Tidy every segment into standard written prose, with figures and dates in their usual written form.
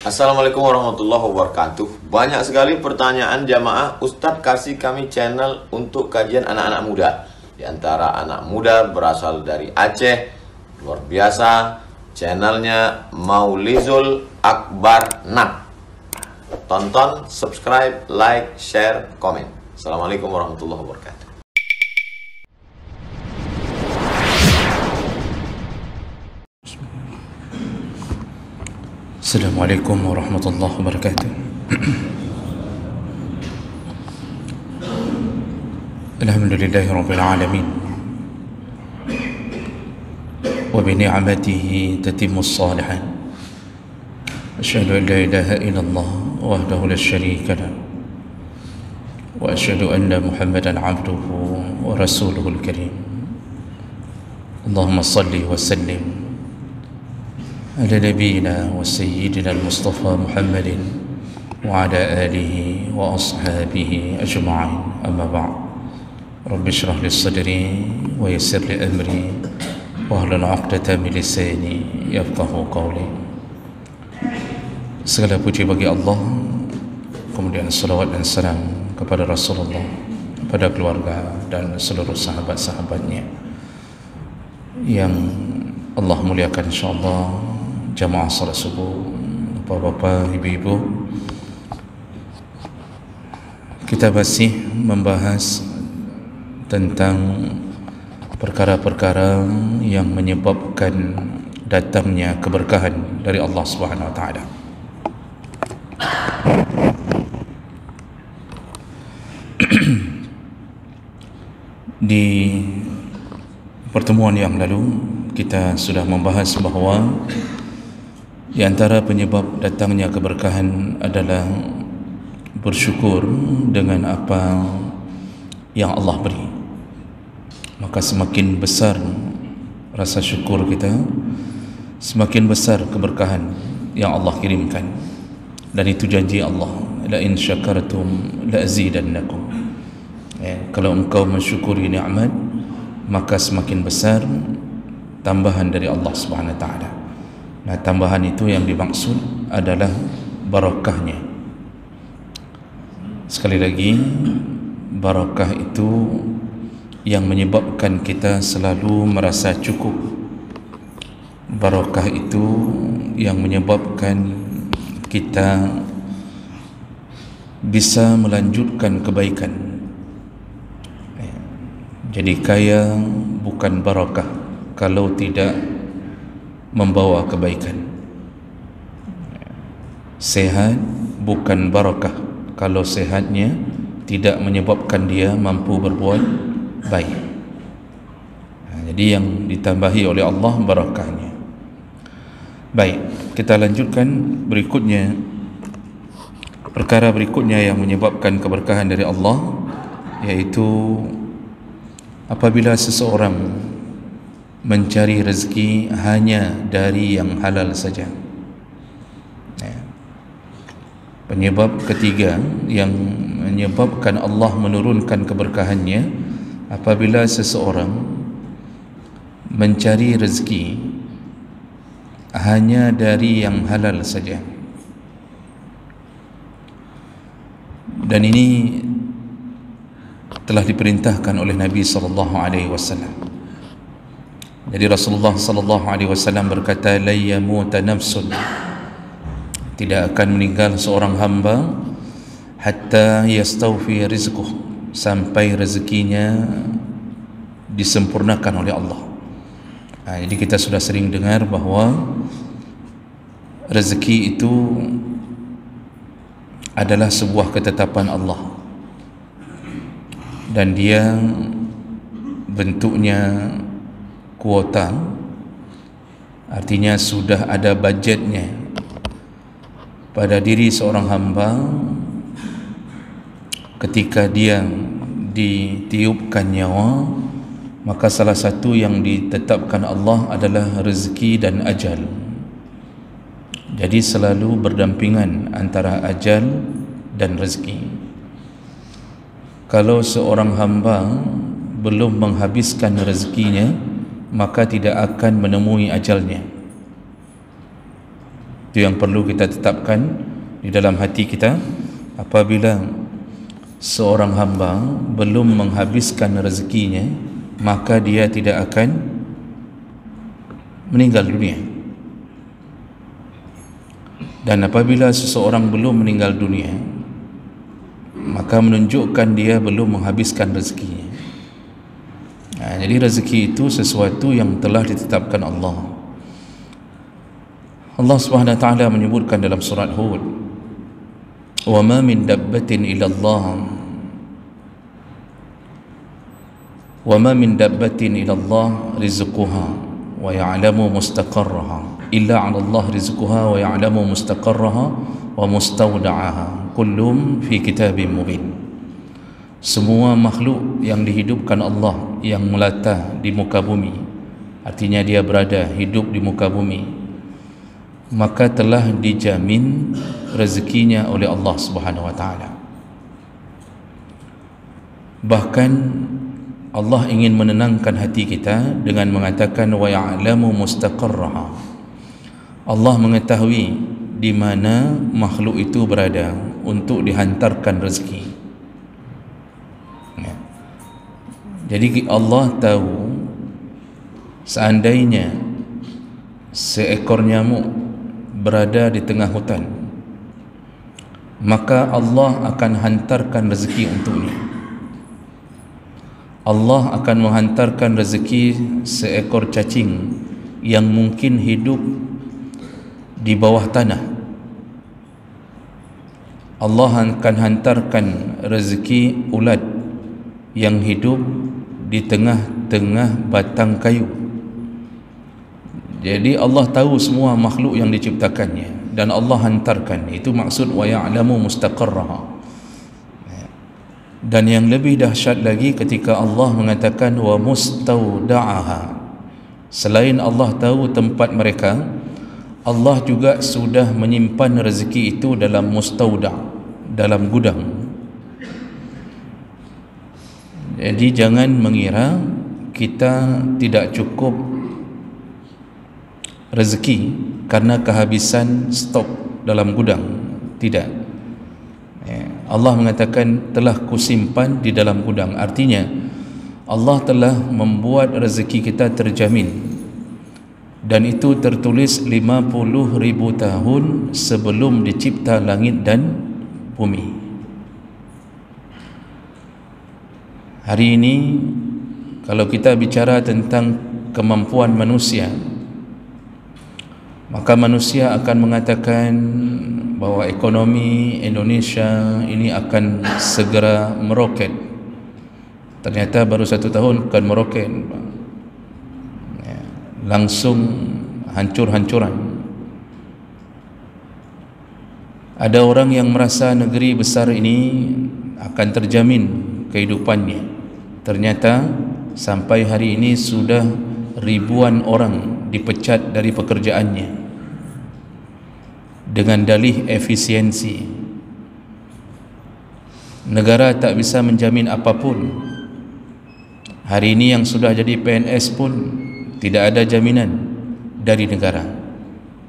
Assalamualaikum warahmatullahi wabarakatuh. Banyak sekali pertanyaan jamaah, Ustadz kasih kami channel untuk kajian anak-anak muda. Di antara anak muda berasal dari Aceh, luar biasa, channelnya Maulizul Akbar Nak. Tonton, subscribe, like, share, komen. Assalamualaikum warahmatullahi wabarakatuh. Assalamualaikum warahmatullahi wabarakatuh. Alhamdulillahi rabbil alamin. Wa bi ni'matihi tatimmus shalihat. Asyhadu an la ilaha illallah wahdahu la syarika lah. Wa asyhadu anna Muhammadan 'abduhu wa rasuluhul karim. Allahumma shalli wa sallim على نبينا وسيدنا المصطفى محمد وعلى آله وأصحابه أجمعين. أما بعد، رب اشرح لي صدري ويسر لي أمري واحلل عقدة من لساني يفقهوا قولي. Segala puji bagi Allah, kemudian salawat dan salam kepada Rasulullah, kepada keluarga dan seluruh sahabat-sahabatnya yang Allah muliakan insyaAllah. Jamaah salat subuh, bapak-bapak, ibu-ibu, kita masih membahas tentang perkara-perkara yang menyebabkan datangnya keberkahan dari Allah Subhanahu wa taala. Di pertemuan yang lalu kita sudah membahas bahawa di antara penyebab datangnya keberkahan adalah bersyukur dengan apa yang Allah beri. Maka semakin besar rasa syukur kita, semakin besar keberkahan yang Allah kirimkan. Dan itu janji Allah, la in syakartum la azidannakum. Kalau engkau mensyukuri nikmat, maka semakin besar tambahan dari Allah Subhanahu wa taala. Nah, tambahan itu yang dimaksud adalah barakahnya. Sekali lagi, barakah itu yang menyebabkan kita selalu merasa cukup. Barakah itu yang menyebabkan kita bisa melanjutkan kebaikan. Jadi kaya bukan barakah kalau tidak membawa kebaikan. Sehat bukan barakah kalau sehatnya tidak menyebabkan dia mampu berbuat baik. Jadi yang ditambahi oleh Allah barakahnya. Baik, kita lanjutkan berikutnya. Perkara berikutnya yang menyebabkan keberkahan dari Allah, yaitu apabila seseorang mencari rezeki hanya dari yang halal saja. Penyebab ketiga yang menyebabkan Allah menurunkan keberkahannya, apabila seseorang mencari rezeki hanya dari yang halal saja. Dan ini telah diperintahkan oleh Nabi sallallahu alaihi wasallam. Jadi Rasulullah sallallahu alaihi wasallam berkata, la yamuta nafsun, tidak akan meninggal seorang hamba hatta yastawfi rizquh, sampai rezekinya disempurnakan oleh Allah. Jadi kita sudah sering dengar bahawa rezeki itu adalah sebuah ketetapan Allah, dan dia bentuknya kuota, artinya sudah ada budgetnya pada diri seorang hamba. Ketika dia ditiupkan nyawa, maka salah satu yang ditetapkan Allah adalah rezeki dan ajal. Jadi selalu berdampingan antara ajal dan rezeki. Kalau seorang hamba belum menghabiskan rezekinya, maka tidak akan menemui ajalnya. Itu yang perlu kita tetapkan di dalam hati kita. Apabila seorang hamba belum menghabiskan rezekinya, maka dia tidak akan meninggal dunia. Dan apabila seseorang belum meninggal dunia, maka menunjukkan dia belum menghabiskan rezekinya. Jadi rezeki itu sesuatu yang telah ditetapkan Allah. Allah Subhanahu wa taala menyebutkan dalam surat Hud, "Wa ma min dabbatin illa Allah wa ma min dabbatin illa Allah rizquha wa ya'lamu mustaqarraha illa 'ala Allah rizquha wa ya'lamu mustaqarraha wa mustawda'aha kullum fi kitabim mubin." Semua makhluk yang dihidupkan Allah yang melata di muka bumi, artinya dia berada hidup di muka bumi, maka telah dijamin rezekinya oleh Allah Subhanahu wa taala. Bahkan Allah ingin menenangkan hati kita dengan mengatakan wa ya'lamu mustaqarraha. Allah mengetahui di mana makhluk itu berada untuk dihantarkan rezeki. Jadi Allah tahu seandainya seekor nyamuk berada di tengah hutan, maka Allah akan hantarkan rezeki untuknya. Allah akan menghantarkan rezeki seekor cacing yang mungkin hidup di bawah tanah. Allah akan hantarkan rezeki ulat yang hidup di tengah-tengah batang kayu. Jadi Allah tahu semua makhluk yang diciptakannya dan Allah hantarkan. Itu maksud wa ya'lamu mustaqarraha. Dan yang lebih dahsyat lagi ketika Allah mengatakan wa mustawda'aha. Selain Allah tahu tempat mereka, Allah juga sudah menyimpan rezeki itu dalam mustawda', dalam gudang. Jadi jangan mengira kita tidak cukup rezeki karena kehabisan stok dalam gudang. Tidak. Allah mengatakan telah kusimpan di dalam gudang. Artinya Allah telah membuat rezeki kita terjamin, dan itu tertulis 50.000 tahun sebelum dicipta langit dan bumi. Hari ini kalau kita bicara tentang kemampuan manusia, maka manusia akan mengatakan bahwa ekonomi Indonesia ini akan segera meroket. Ternyata baru 1 tahun akan meroket, langsung hancur-hancuran. Ada orang yang merasa negeri besar ini akan terjamin kehidupannya. Ternyata sampai hari ini sudah ribuan orang dipecat dari pekerjaannya dengan dalih efisiensi. Negara tak bisa menjamin apapun. Hari ini yang sudah jadi PNS pun tidak ada jaminan dari negara,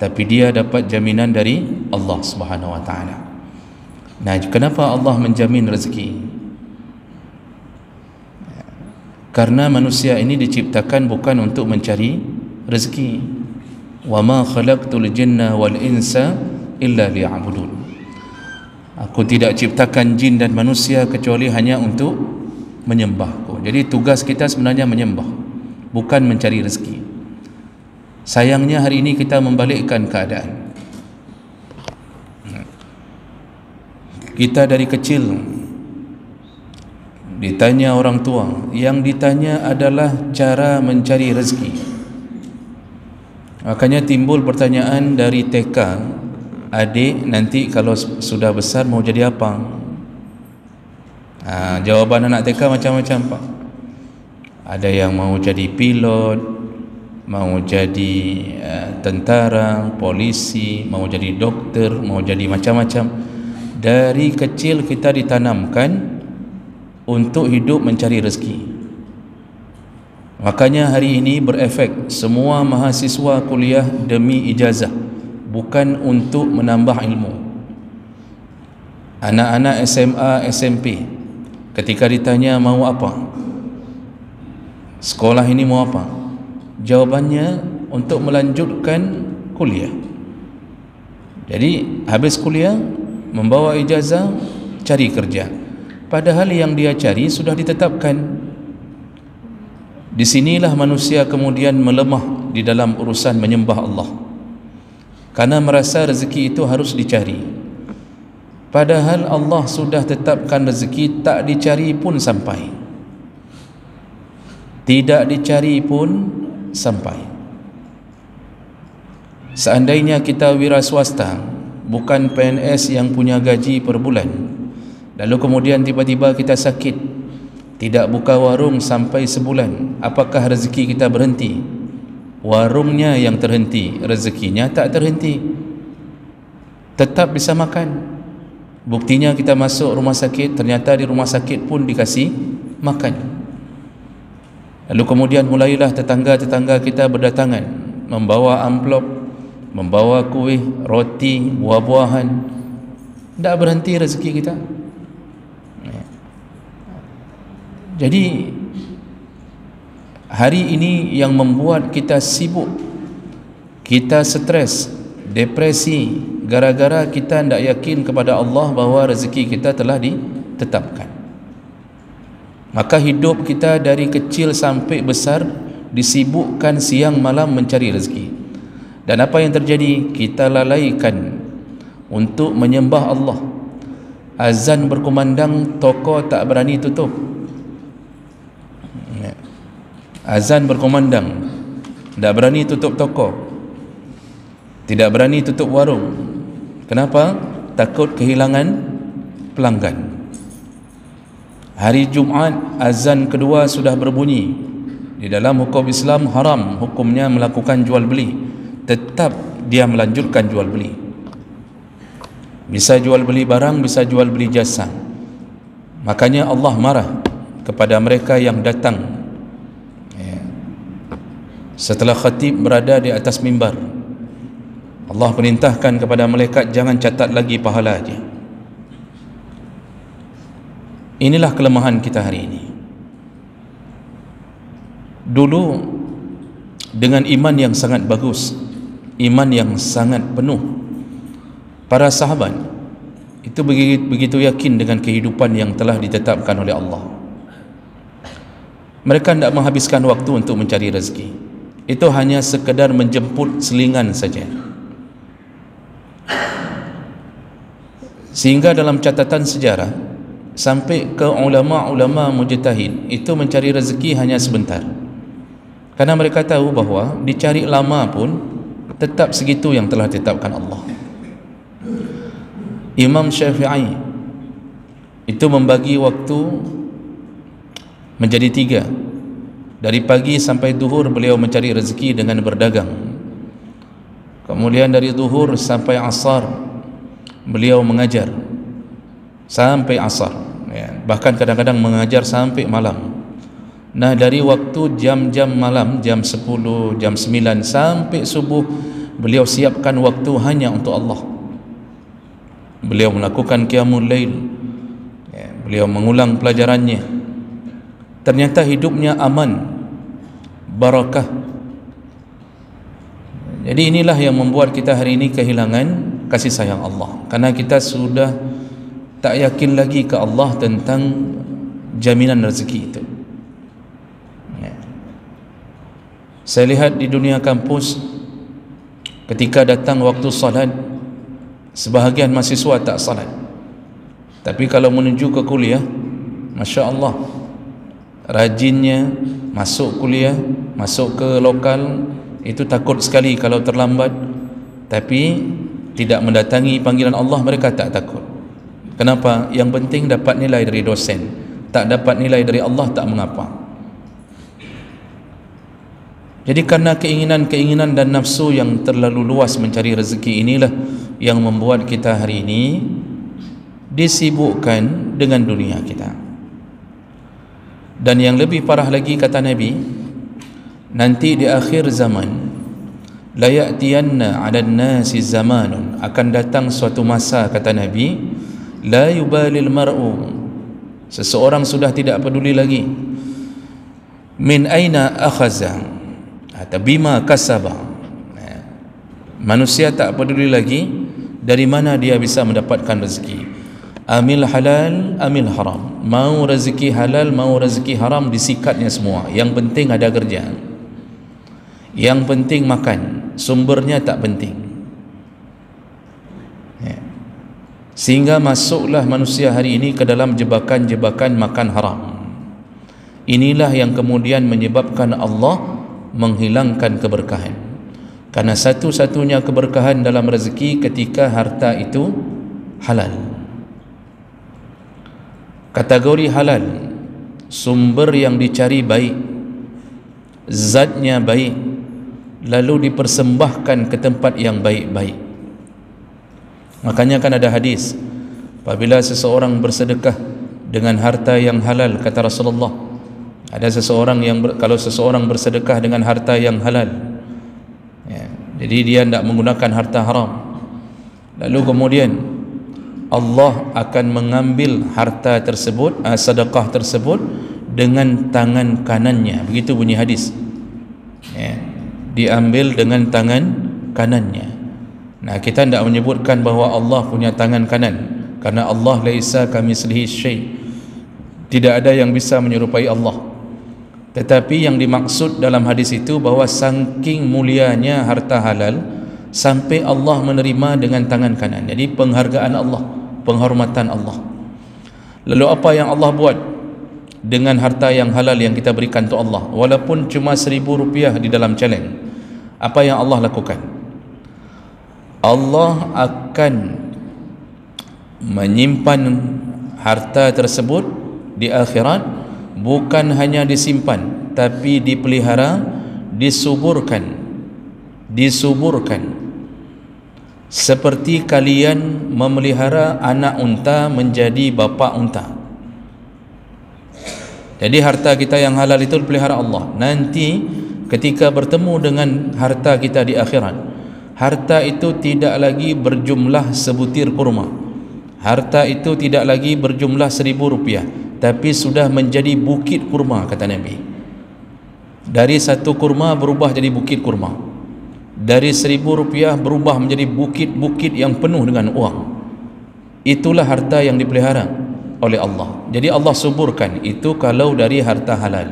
tapi dia dapat jaminan dari Allah Subhanahu wa taala. Nah, kenapa Allah menjamin rezeki? Karena manusia ini diciptakan bukan untuk mencari rezeki. Wa ma khalaqtul jinna wal insa illa liya'budun. Aku tidak ciptakan jin dan manusia kecuali hanya untuk menyembahku. Jadi tugas kita sebenarnya menyembah, bukan mencari rezeki. Sayangnya hari ini kita membalikkan keadaan. Kita dari kecil ditanya orang tua, yang ditanya adalah cara mencari rezeki. Makanya timbul pertanyaan dari TK, adik nanti kalau sudah besar mau jadi apa? Jawaban anak TK macam-macam, Pak. Ada yang mau jadi pilot, mau jadi tentara, polisi, mau jadi dokter, mau jadi macam-macam. Dari kecil kita ditanamkan untuk hidup mencari rezeki. Makanya hari ini berefek semua mahasiswa kuliah demi ijazah, bukan untuk menambah ilmu. Anak-anak SMA, SMP ketika ditanya mau apa, sekolah ini mau apa, jawabannya untuk melanjutkan kuliah. Jadi habis kuliah membawa ijazah, cari kerja, padahal yang dia cari sudah ditetapkan. Di sinilah manusia kemudian melemah di dalam urusan menyembah Allah, karena merasa rezeki itu harus dicari, padahal Allah sudah tetapkan rezeki tak dicari pun sampai, tidak dicari pun sampai. Seandainya kita wira swasta, bukan PNS yang punya gaji per bulan, lalu kemudian tiba-tiba kita sakit, tidak buka warung sampai sebulan, apakah rezeki kita berhenti? Warungnya yang terhenti, rezekinya tak terhenti, tetap bisa makan. Buktinya kita masuk rumah sakit, ternyata di rumah sakit pun dikasih makan. Lalu kemudian mulailah tetangga-tetangga kita berdatangan, membawa amplop, membawa kuih, roti, buah-buahan. Tak berhenti rezeki kita. Jadi hari ini yang membuat kita sibuk, kita stres, depresi, gara-gara kita tidak yakin kepada Allah bahawa rezeki kita telah ditetapkan. Maka hidup kita dari kecil sampai besar disibukkan siang malam mencari rezeki. Dan apa yang terjadi? Kita lalaikan untuk menyembah Allah. Azan berkumandang, toko tak berani tutup. Azan berkumandang, tidak berani tutup toko, tidak berani tutup warung. Kenapa? Takut kehilangan pelanggan. Hari Jumaat azan kedua sudah berbunyi. Di dalam hukum Islam haram hukumnya melakukan jual beli, tetap dia melanjutkan jual beli. Bisa jual beli barang, bisa jual beli jasa. Makanya Allah marah kepada mereka yang datang setelah khatib berada di atas mimbar. Allah perintahkan kepada malaikat, jangan catat lagi pahala aja. Inilah kelemahan kita hari ini. Dulu dengan iman yang sangat bagus, iman yang sangat penuh, para sahabat itu begitu yakin dengan kehidupan yang telah ditetapkan oleh Allah. Mereka tidak menghabiskan waktu untuk mencari rezeki. Itu hanya sekedar menjemput selingan saja. Sehingga dalam catatan sejarah sampai ke ulama-ulama mujtahid itu mencari rezeki hanya sebentar, karena mereka tahu bahawa dicari lama pun tetap segitu yang telah ditetapkan Allah. Imam Syafi'i itu membagi waktu menjadi 3. Dari pagi sampai duhur beliau mencari rezeki dengan berdagang. Kemudian dari duhur sampai asar beliau mengajar sampai asar, bahkan kadang-kadang mengajar sampai malam. Nah, dari waktu jam-jam malam, jam 10, jam 9 sampai subuh, beliau siapkan waktu hanya untuk Allah. Beliau melakukan qiyamul lail, beliau mengulang pelajarannya. Ternyata hidupnya aman, barakah. Jadi inilah yang membuat kita hari ini kehilangan kasih sayang Allah, karena kita sudah tak yakin lagi ke Allah tentang jaminan rezeki itu. Saya lihat di dunia kampus, ketika datang waktu salat, sebahagian mahasiswa tak salat, tapi kalau menuju ke kuliah, Masya Allah, rajinnya masuk kuliah, masuk ke lokal, itu takut sekali kalau terlambat, tapi tidak mendatangi panggilan Allah mereka tak takut. Kenapa? Yang penting dapat nilai dari dosen, tak dapat nilai dari Allah tak mengapa. Jadi karena keinginan-keinginan dan nafsu yang terlalu luas mencari rezeki inilah yang membuat kita hari ini disibukkan dengan dunia kita. Dan yang lebih parah lagi, kata Nabi, nanti di akhir zaman la ya'tiyanna 'alan nasi zamanun, akan datang suatu masa, kata Nabi, la yubalil mar'u, seseorang sudah tidak peduli lagi, min aina akhaza atau bima kasaba, manusia tak peduli lagi dari mana dia bisa mendapatkan rezeki, amil halal amil haram, mau rezeki halal mau rezeki haram, disikatnya semua, yang penting ada kerja, yang penting makan, sumbernya tak penting. Sehingga masuklah manusia hari ini ke dalam jebakan-jebakan makan haram. Inilah yang kemudian menyebabkan Allah menghilangkan keberkahan. Karena satu-satunya keberkahan dalam rezeki ketika harta itu halal. Kategori halal, sumber yang dicari baik, zatnya baik, lalu dipersembahkan ke tempat yang baik-baik. Makanya kan ada hadis, apabila seseorang bersedekah dengan harta yang halal, kata Rasulullah, ada seseorang yang kalau seseorang bersedekah dengan harta yang halal, ya, jadi dia tidak menggunakan harta haram, lalu kemudian Allah akan mengambil harta tersebut, sedekah tersebut dengan tangan kanannya, begitu bunyi hadis, ya, diambil dengan tangan kanannya. Nah, kita tidak menyebutkan bahawa Allah punya tangan kanan, karena Allah laisa kamitslihi syai', tidak ada yang bisa menyerupai Allah. Tetapi yang dimaksud dalam hadis itu bahawa saking mulianya harta halal sampai Allah menerima dengan tangan kanan. Jadi penghargaan Allah, penghormatan Allah. Lalu apa yang Allah buat dengan harta yang halal yang kita berikan untuk Allah, walaupun cuma RM1,000 di dalam celeng? Apa yang Allah lakukan? Allah akan menyimpan harta tersebut di akhirat, bukan hanya disimpan tapi dipelihara, disuburkan seperti kalian memelihara anak unta menjadi bapa unta. Jadi harta kita yang halal itu dipelihara Allah. Nanti ketika bertemu dengan harta kita di akhirat, harta itu tidak lagi berjumlah sebutir kurma, harta itu tidak lagi berjumlah RM1,000, tapi sudah menjadi bukit kurma, kata Nabi. Dari satu kurma berubah jadi bukit kurma, dari RM1,000 berubah menjadi bukit-bukit yang penuh dengan uang. Itulah harta yang dipelihara oleh Allah. Jadi Allah suburkan itu kalau dari harta halal.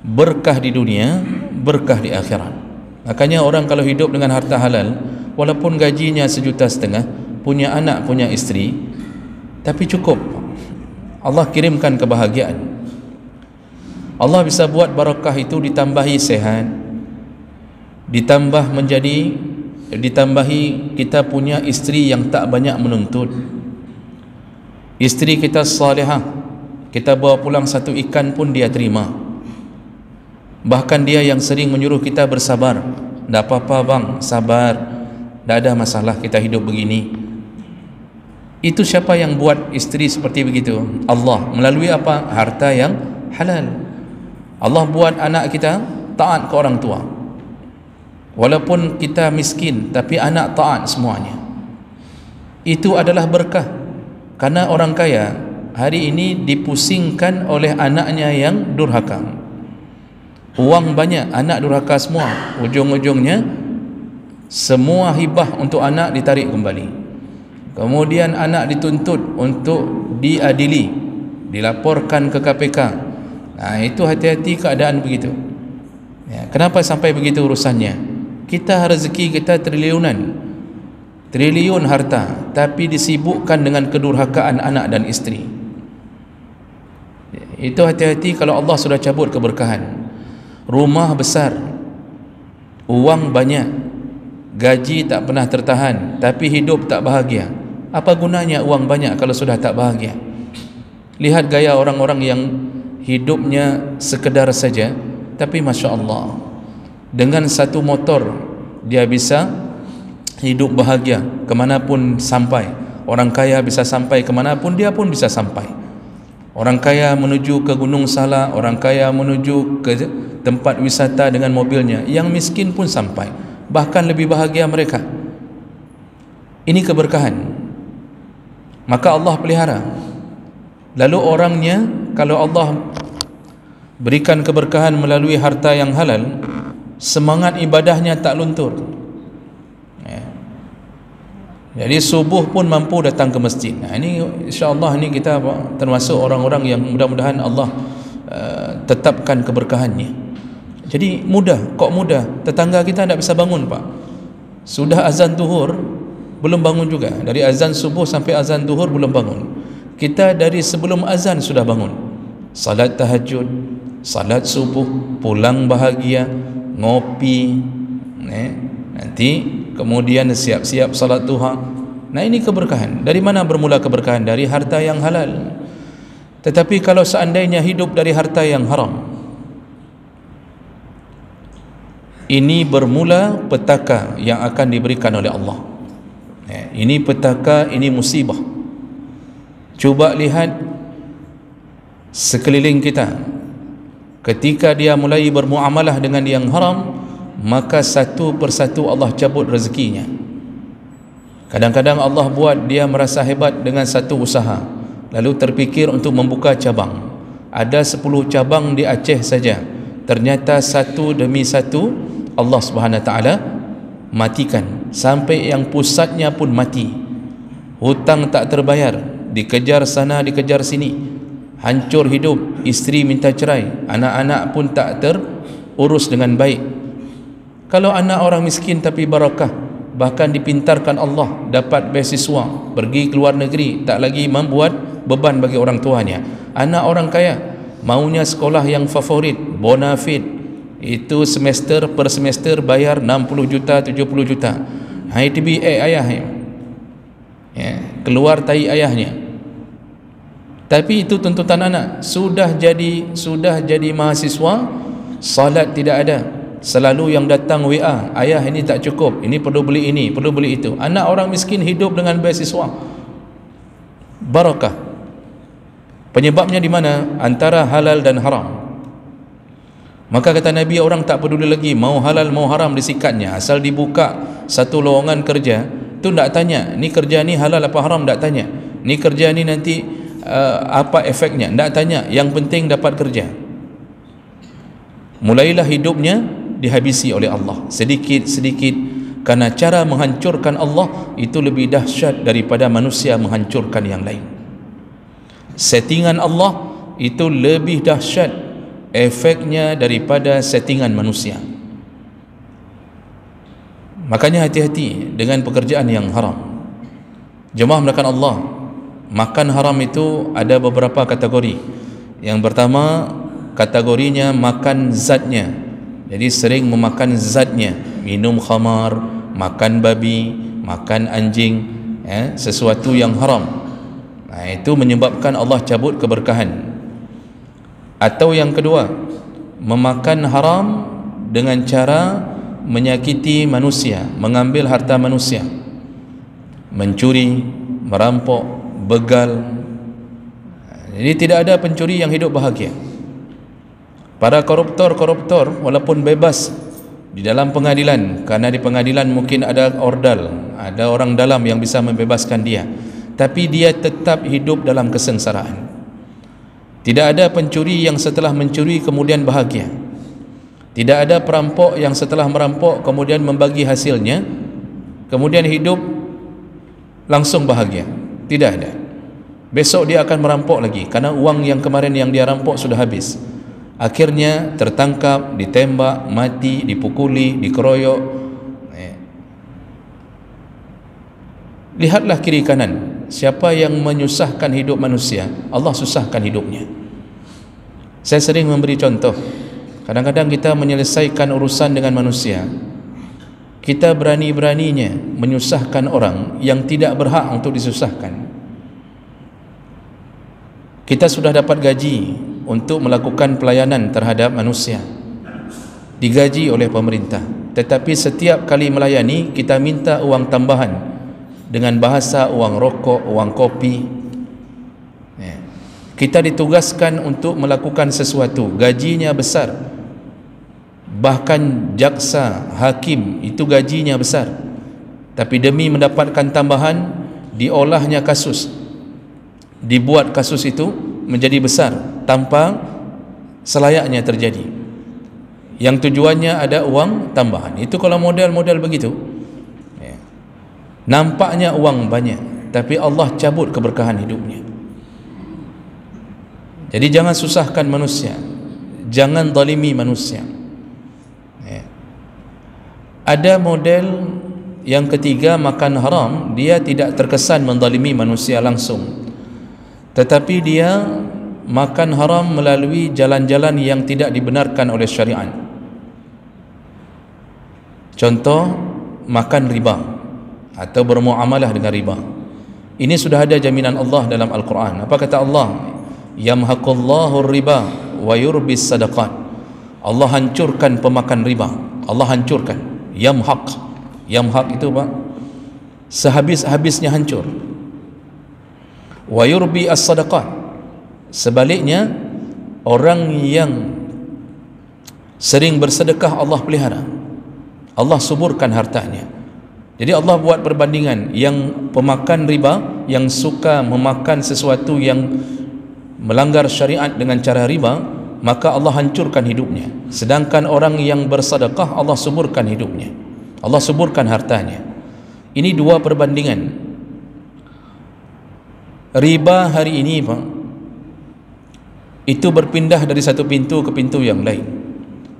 Berkah di dunia, berkah di akhirat. Makanya orang kalau hidup dengan harta halal, walaupun gajinya RM1,5 juta, punya anak, punya isteri, tapi cukup. Allah kirimkan kebahagiaan. Allah bisa buat barakah itu ditambahi sehat, ditambahi kita punya isteri yang tak banyak menuntut, isteri kita salihah, kita bawa pulang satu ikan pun dia terima. Bahkan dia yang sering menyuruh kita bersabar. Tak apa-apa bang, sabar, tak ada masalah, kita hidup begini. Itu siapa yang buat isteri seperti begitu? Allah. Melalui apa? Harta yang halal. Allah buat anak kita taat ke orang tua, walaupun kita miskin, tapi anak taat semuanya. Itu adalah berkah. Karena orang kaya hari ini dipusingkan oleh anaknya yang durhaka. Uang banyak, anak durhaka semua. Ujung-ujungnya semua hibah untuk anak ditarik kembali. Kemudian anak dituntut untuk diadili, dilaporkan ke KPK. Nah, itu hati-hati keadaan begitu. Ya, kenapa sampai begitu urusannya? Kita rezeki kita triliun harta, tapi disibukkan dengan kedurhakaan anak dan isteri. Itu hati-hati kalau Allah sudah cabut keberkahan. Rumah besar, uang banyak, gaji tak pernah tertahan, tapi hidup tak bahagia. Apa gunanya uang banyak kalau sudah tak bahagia? Lihat gaya orang-orang yang hidupnya sekedar saja, tapi Masya Allah, dengan satu motor dia bisa hidup bahagia kemanapun sampai. Orang kaya bisa sampai kemanapun, dia pun bisa sampai. Orang kaya menuju ke Gunung Salak, orang kaya menuju ke tempat wisata dengan mobilnya, yang miskin pun sampai. bahkan lebih bahagia mereka. Ini keberkahan, maka Allah pelihara. Lalu orangnya, kalau Allah berikan keberkahan melalui harta yang halal, semangat ibadahnya tak luntur. Jadi subuh pun mampu datang ke masjid. Ini insya-Allah ni kita termasuk orang-orang yang mudah-mudahan Allah tetapkan keberkahannya. Jadi mudah, kok mudah. Tetangga kita tak bisa bangun, Pak. Sudah azan zuhur belum bangun juga. Dari azan subuh sampai azan zuhur belum bangun. Kita dari sebelum azan sudah bangun. Salat tahajud, salat subuh, pulang bahagia, ngopi, nanti kemudian siap-siap salat duha. Nah, ini keberkahan. Dari mana bermula keberkahan? Dari harta yang halal. Tetapi kalau seandainya hidup dari harta yang haram, ini bermula petaka yang akan diberikan oleh Allah. Ini petaka, ini musibah. Cuba lihat sekeliling kita. Ketika dia mulai bermuamalah dengan yang haram, maka satu persatu Allah cabut rezekinya. Kadang-kadang Allah buat dia merasa hebat dengan satu usaha, lalu terfikir untuk membuka cabang. Ada 10 cabang di Aceh saja, ternyata satu demi satu Allah Subhanahu Wa Taala matikan, sampai yang pusatnya pun mati. Hutang tak terbayar, dikejar sana dikejar sini, hancur hidup, isteri minta cerai, anak-anak pun tak terurus dengan baik. Kalau anak orang miskin tapi barakah, bahkan dipintarkan Allah, dapat beasiswa, pergi ke luar negeri, tak lagi membuat beban bagi orang tuanya. Anak orang kaya maunya sekolah yang favorit, bonafide, itu semester per semester bayar 60 juta, 70 juta. HTB ayah keluar tai ayahnya. Tapi itu tuntutan anak. Sudah jadi mahasiswa, salat tidak ada, selalu yang datang WA, ayah ini tak cukup, ini perlu beli ini, perlu beli itu. Anak orang miskin hidup dengan beasiswa, barakah. Penyebabnya di mana? Antara halal dan haram. Maka kata Nabi, orang tak peduli lagi mau halal mau haram disikatnya, asal dibuka satu lowongan kerja tu tak tanya ni kerja ni halal apa haram, tak tanya ni kerja ni nanti apa efeknya, tak tanya, yang penting dapat kerja. Mulailah hidupnya dihabisi oleh Allah sedikit-sedikit, karena cara menghancurkan Allah itu lebih dahsyat daripada manusia menghancurkan yang lain. Settingan Allah itu lebih dahsyat efeknya daripada settingan manusia. Makanya hati-hati dengan pekerjaan yang haram. Jemaah melakukan Allah, makan haram itu ada beberapa kategori. Yang pertama, kategorinya makan zatnya. Jadi sering memakan zatnya, minum khamar, makan babi, makan anjing, sesuatu yang haram. Nah, itu menyebabkan Allah cabut keberkahan. Atau yang kedua, memakan haram dengan cara menyakiti manusia, mengambil harta manusia, mencuri, merampok, begal. Jadi tidak ada pencuri yang hidup bahagia. Para koruptor walaupun bebas di dalam pengadilan, karena di pengadilan mungkin ada ordal, ada orang dalam yang bisa membebaskan dia, tapi dia tetap hidup dalam kesengsaraan. Tidak ada pencuri yang setelah mencuri kemudian bahagia. Tidak ada perampok yang setelah merampok kemudian membagi hasilnya kemudian hidup langsung bahagia. Tidak ada. Besok dia akan merampok lagi, karena uang yang kemarin yang dia rampok sudah habis. Akhirnya tertangkap, ditembak, mati, dipukuli, dikeroyok. Lihatlah kiri kanan, siapa yang menyusahkan hidup manusia, Allah susahkan hidupnya. Saya sering memberi contoh. Kadang-kadang kita menyelesaikan urusan dengan manusia, kita berani-beraninya menyusahkan orang yang tidak berhak untuk disusahkan. Kita sudah dapat gaji untuk melakukan pelayanan terhadap manusia, digaji oleh pemerintah, tetapi setiap kali melayani kita minta uang tambahan dengan bahasa uang rokok, uang kopi. Kita ditugaskan untuk melakukan sesuatu, gajinya besar, bahkan jaksa, hakim itu gajinya besar, tapi demi mendapatkan tambahan diolahnya kasus, dibuat kasus itu menjadi besar tanpa selayaknya terjadi, yang tujuannya ada uang tambahan. Itu kalau model-model begitu, nampaknya uang banyak, tapi Allah cabut keberkahan hidupnya. Jadi jangan susahkan manusia, jangan zalimi manusia. Ada model yang ketiga, makan haram. Dia tidak terkesan menzalimi manusia langsung, tetapi dia makan haram melalui jalan-jalan yang tidak dibenarkan oleh syariat. Contoh, makan riba atau bermuamalah dengan riba. Ini sudah ada jaminan Allah dalam Al-Quran. Apa kata Allah? Yamhaqullahu riba wa yurbis sadaqat. Allah hancurkan pemakan riba. Allah hancurkan. Yamhaq. Yamhaq itu apa? Sehabis-habisnya hancur. Wa yurbi as-sadaqat. Sebaliknya, orang yang sering bersedekah Allah pelihara, Allah suburkan hartanya. Jadi Allah buat perbandingan, yang pemakan riba, yang suka memakan sesuatu yang melanggar syariat dengan cara riba, maka Allah hancurkan hidupnya. Sedangkan orang yang bersedekah, Allah suburkan hidupnya, Allah suburkan hartanya. Ini dua perbandingan. Riba hari ini, Pak, itu berpindah dari satu pintu ke pintu yang lain.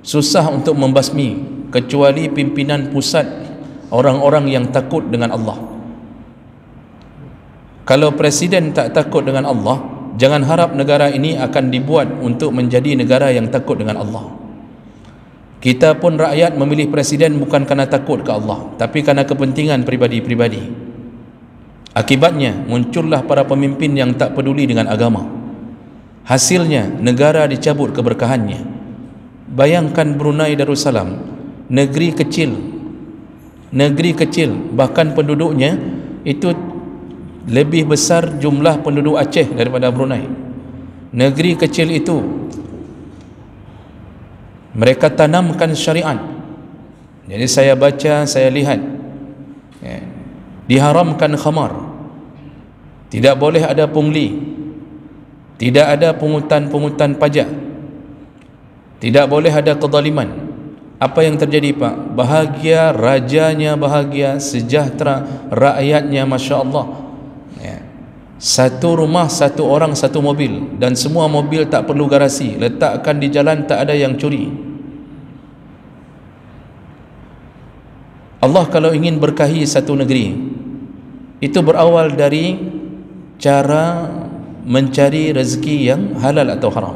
Susah untuk membasmi, kecuali pimpinan pusat, orang-orang yang takut dengan Allah. Kalau presiden tak takut dengan Allah, jangan harap negara ini akan dibuat untuk menjadi negara yang takut dengan Allah. Kita pun rakyat memilih presiden bukan kerana takut ke Allah, tapi kerana kepentingan pribadi-pribadi. Akibatnya muncullah para pemimpin yang tak peduli dengan agama. Hasilnya negara dicabut keberkahannya. Bayangkan Brunei Darussalam, negeri kecil, bahkan penduduknya itu lebih besar jumlah penduduk Aceh daripada Brunei. Negeri kecil itu mereka tanamkan syariat. Jadi saya baca, saya lihat, diharamkan khamar, tidak boleh ada pungli, tidak ada pungutan pajak, tidak boleh ada kezaliman. Apa yang terjadi, Pak? Bahagia, rajanya bahagia, sejahtera, rakyatnya Masya Allah. Satu rumah, satu orang, satu mobil, dan semua mobil tak perlu garasi, letakkan di jalan, tak ada yang curi. Allah kalau ingin berkahi satu negeri, itu berawal dari cara mencari rezeki yang halal atau haram.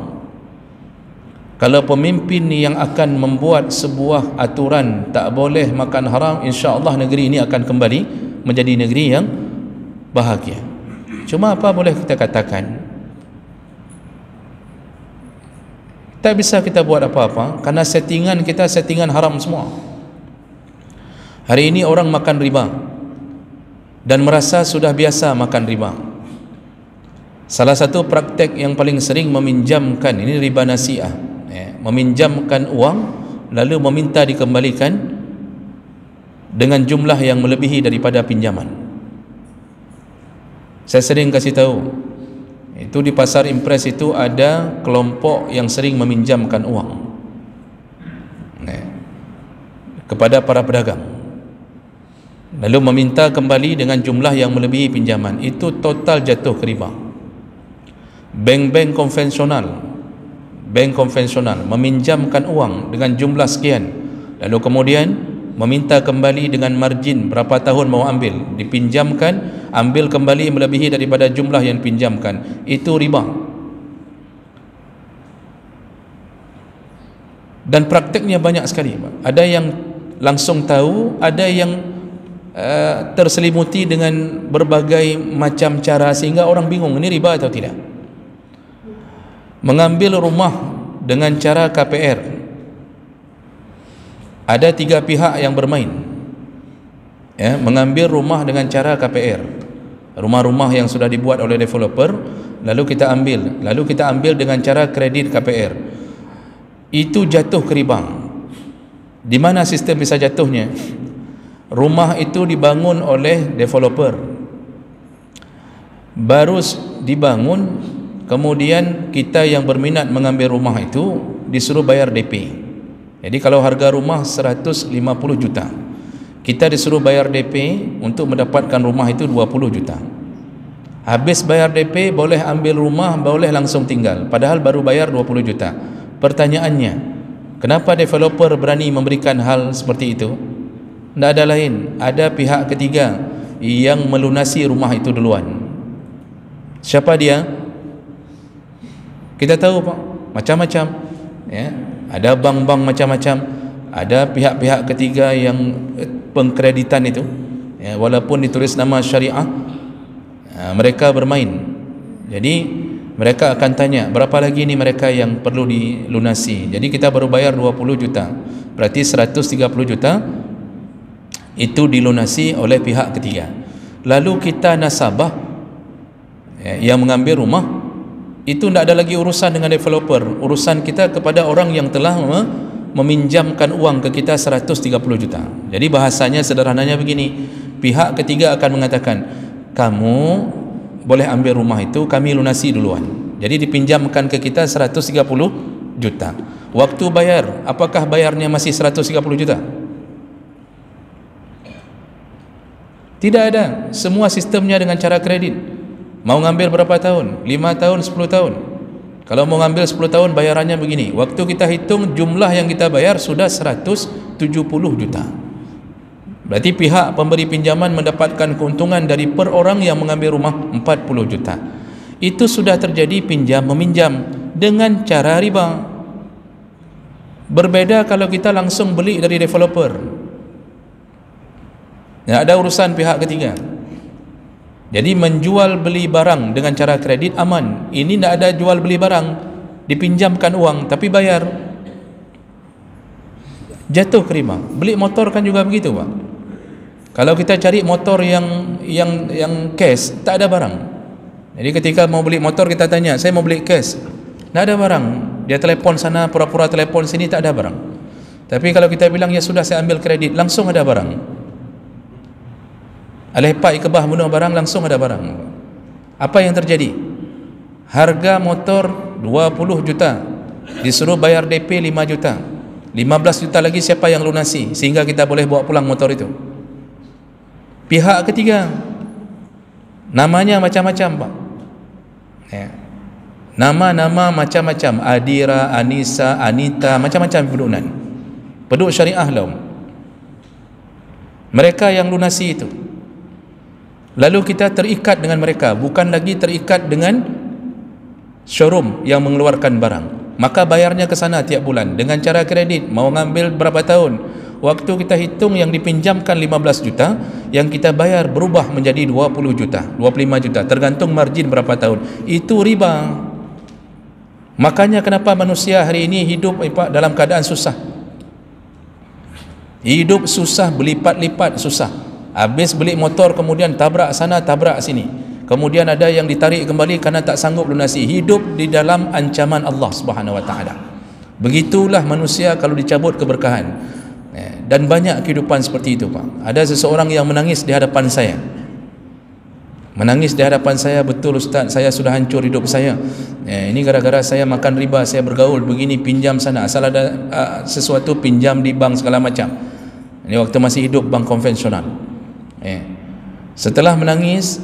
Kalau pemimpin yang akan membuat sebuah aturan tak boleh makan haram, insya Allah negeri ini akan kembali menjadi negeri yang bahagia. Cuma apa boleh kita katakan, tak bisa kita buat apa-apa, karena settingan kita settingan haram semua. Hari ini orang makan riba dan merasa sudah biasa makan riba. Salah satu praktek yang paling sering meminjamkan, ini riba nasiah, meminjamkan uang lalu meminta dikembalikan dengan jumlah yang melebihi daripada pinjaman. Saya sering kasih tahu, itu di pasar Impres itu ada kelompok yang sering meminjamkan uang kepada para pedagang, lalu meminta kembali dengan jumlah yang melebihi pinjaman. Itu total jatuh ke riba. Bank-bank konvensional meminjamkan uang dengan jumlah sekian, lalu kemudian meminta kembali dengan margin berapa tahun mau ambil, dipinjamkan, ambil kembali melebihi daripada jumlah yang pinjamkan. Itu riba. Dan praktiknya banyak sekali. Ada yang langsung tahu, ada yang terselimuti dengan berbagai macam cara sehingga orang bingung ini riba atau tidak. Mengambil rumah dengan cara KPR. Ada tiga pihak yang bermain, mengambil rumah dengan cara KPR, rumah-rumah yang sudah dibuat oleh developer, lalu kita ambil dengan cara kredit KPR. Itu jatuh ke riba. Di mana sistem bisa jatuhnya? Rumah itu dibangun oleh developer, baru dibangun, kemudian kita yang berminat mengambil rumah itu disuruh bayar DP. Jadi kalau harga rumah 150 juta, kita disuruh bayar DP untuk mendapatkan rumah itu 20 juta. Habis bayar DP boleh ambil rumah, boleh langsung tinggal, padahal baru bayar 20 juta. Pertanyaannya, kenapa developer berani memberikan hal seperti itu? Tidak ada lain, ada pihak ketiga yang melunasi rumah itu duluan. Siapa dia? Kita tahu Pak, macam-macam ya. Ada bank-bank macam-macam, ada pihak-pihak ketiga yang pengkreditan itu ya, walaupun ditulis nama syariah, mereka bermain. Jadi mereka akan tanya, berapa lagi ni mereka yang perlu dilunasi. Jadi kita baru bayar 20 juta, berarti 130 juta itu dilunasi oleh pihak ketiga. Lalu kita nasabah yang mengambil rumah itu tidak ada lagi urusan dengan developer, urusan kita kepada orang yang telah meminjamkan uang ke kita 130 juta. Jadi bahasanya sederhananya begini, pihak ketiga akan mengatakan, kamu boleh ambil rumah itu, kami lunasi duluan. Jadi dipinjamkan ke kita 130 juta. Waktu bayar, apakah bayarnya masih 130 juta? Tidak ada. Semua sistemnya dengan cara kredit. Mau ngambil berapa tahun? 5 tahun, 10 tahun. Kalau mau ngambil 10 tahun bayarannya begini. Waktu kita hitung jumlah yang kita bayar sudah 170 juta. Berarti pihak pemberi pinjaman mendapatkan keuntungan dari per orang yang mengambil rumah 40 juta. Itu sudah terjadi pinjam meminjam dengan cara riba. Berbeda kalau kita langsung beli dari developer. Tidak ada urusan pihak ketiga. Jadi menjual beli barang dengan cara kredit aman. Ini tidak ada jual beli barang, dipinjamkan uang tapi bayar, jatuh ke riba. Beli motor kan juga begitu Pak. Kalau kita cari motor yang cash, tak ada barang. Jadi ketika mau beli motor kita tanya, saya mau beli cash, tak ada barang. Dia telepon sana, pura-pura telepon sini, tak ada barang. Tapi kalau kita bilang ya sudah saya ambil kredit, langsung ada barang. Alepak ikebah bunuh barang, langsung ada barang. Apa yang terjadi? Harga motor 20 juta, disuruh bayar DP 5 juta, 15 juta lagi siapa yang lunasi sehingga kita boleh bawa pulang motor itu? Pihak ketiga. Namanya macam-macam Pak ya. Nama-nama macam-macam, Adira, Anissa, Anita, macam-macam penduduk penduduk syariah lah. Mereka yang lunasi itu. Lalu kita terikat dengan mereka, bukan lagi terikat dengan showroom yang mengeluarkan barang. Maka bayarnya ke sana tiap bulan dengan cara kredit. Mau ngambil berapa tahun? Waktu kita hitung yang dipinjamkan 15 juta, yang kita bayar berubah menjadi 20 juta, 25 juta, tergantung margin berapa tahun. Itu riba. Makanya kenapa manusia hari ini hidup dalam keadaan susah. Hidup susah, berlipat-lipat susah. Habis beli motor kemudian tabrak sana tabrak sini, kemudian ada yang ditarik kembali karena tak sanggup lunasi. Hidup di dalam ancaman Allah Subhanahu Wa Taala. Begitulah manusia kalau dicabut keberkahan. Dan banyak kehidupan seperti itu Pak. Ada seseorang yang menangis di hadapan saya, menangis di hadapan saya, betul Ustaz, saya sudah hancur hidup saya. Ini gara-gara saya makan riba, saya bergaul begini, pinjam sana, asal ada sesuatu pinjam di bank segala macam. Ini waktu masih hidup bank konvensional. Setelah menangis,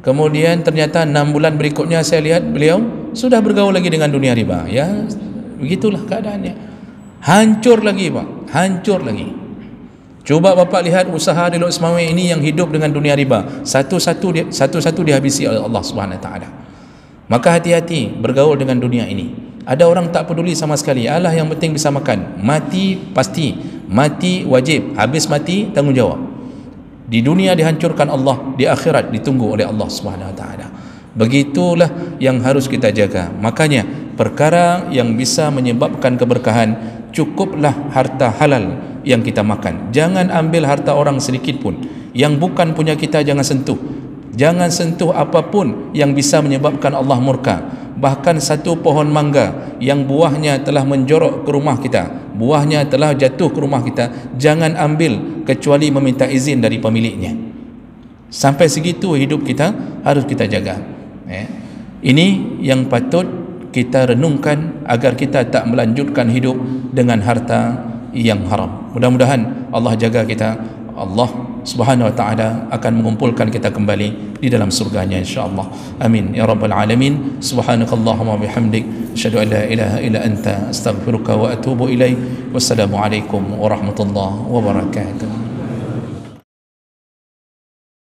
kemudian ternyata 6 bulan berikutnya saya lihat beliau sudah bergaul lagi dengan dunia riba. Ya, begitulah keadaannya. Hancur lagi Pak, hancur lagi. Coba Bapak lihat usaha di Lok Semawe ini yang hidup dengan dunia riba, satu-satu dihabisi oleh Allah Subhanahu Wa Taala. Maka hati-hati bergaul dengan dunia ini. Ada orang tak peduli sama sekali, Allah yang penting bisa makan. Mati pasti, mati wajib, habis mati tanggung jawab. Di dunia dihancurkan Allah, di akhirat ditunggu oleh Allah Subhanahu Wa Taala. Begitulah yang harus kita jaga. Makanya perkara yang bisa menyebabkan keberkahan, cukuplah harta halal yang kita makan. Jangan ambil harta orang sedikit pun. Yang bukan punya kita jangan sentuh. Jangan sentuh apapun yang bisa menyebabkan Allah murka. bahkan satu pohon mangga yang buahnya telah menjorok ke rumah kita, buahnya telah jatuh ke rumah kita, jangan ambil kecuali meminta izin dari pemiliknya. Sampai segitu hidup kita harus kita jaga. Ini yang patut kita renungkan agar kita tak melanjutkan hidup dengan harta yang haram. Mudah-mudahan Allah jaga kita. Allah Subhanahu wa ta'ala akan mengumpulkan kita kembali di dalam surganya insya-Allah. Amin ya rabbal alamin. Subhanakallahumma bihamdik asyhadu an la ilaha illa anta astaghfiruka wa atubu ilaik. Wassalamu alaikum warahmatullahi wabarakatuh.